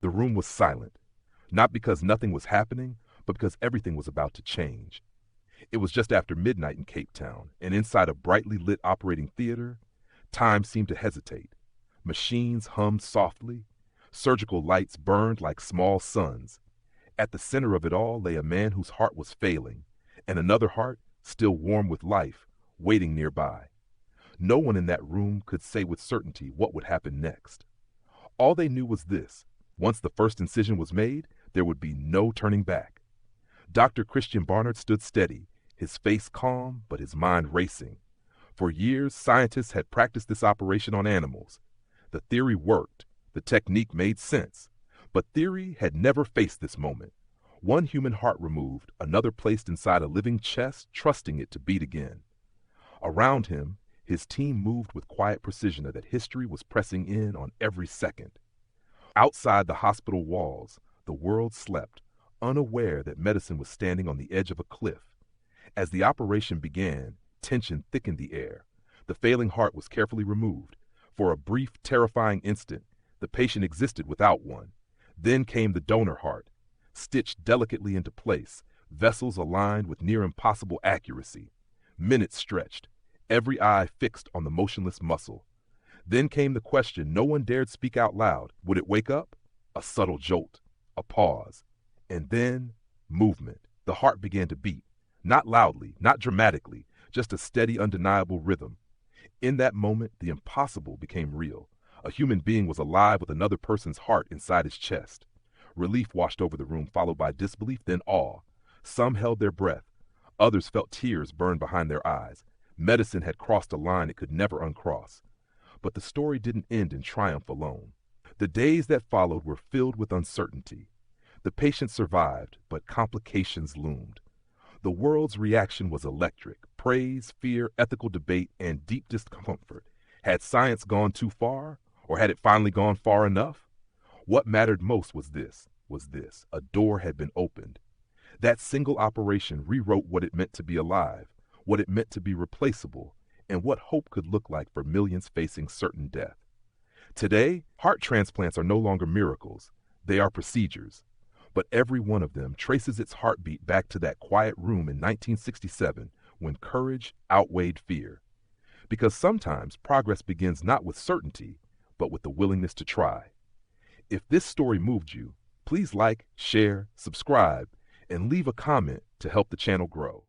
The room was silent, not because nothing was happening, but because everything was about to change. It was just after midnight in Cape Town, and inside a brightly lit operating theater, time seemed to hesitate. Machines hummed softly, surgical lights burned like small suns. At the center of it all lay a man whose heart was failing, and another heart, still warm with life, waiting nearby. No one in that room could say with certainty what would happen next. All they knew was this: once the first incision was made, there would be no turning back. Dr. Christiaan Barnard stood steady, his face calm but his mind racing. For years, scientists had practiced this operation on animals. The theory worked, the technique made sense, but theory had never faced this moment. One human heart removed, another placed inside a living chest, trusting it to beat again. Around him, his team moved with quiet precision that history was pressing in on every second. Outside the hospital walls, the world slept, unaware that medicine was standing on the edge of a cliff. As the operation began, tension thickened the air. The failing heart was carefully removed. For a brief, terrifying instant, the patient existed without one. Then came the donor heart, stitched delicately into place, vessels aligned with near impossible accuracy. Minutes stretched, every eye fixed on the motionless muscle. Then came the question no one dared speak out loud. Would it wake up? A subtle jolt, a pause, and then movement. The heart began to beat, not loudly, not dramatically, just a steady, undeniable rhythm. In that moment, the impossible became real. A human being was alive with another person's heart inside his chest. Relief washed over the room, followed by disbelief, then awe. Some held their breath. Others felt tears burn behind their eyes. Medicine had crossed a line it could never uncross. But the story didn't end in triumph alone. The days that followed were filled with uncertainty. The patient survived, but complications loomed. The world's reaction was electric: praise, fear, ethical debate, and deep discomfort. Had science gone too far, or had it finally gone far enough? What mattered most was this: a door had been opened. That single operation rewrote what it meant to be alive, what it meant to be replaceable, and what hope could look like for millions facing certain death. Today, heart transplants are no longer miracles. They are procedures. But every one of them traces its heartbeat back to that quiet room in 1967 when courage outweighed fear. Because sometimes progress begins not with certainty, but with the willingness to try. If this story moved you, please like, share, subscribe, and leave a comment to help the channel grow.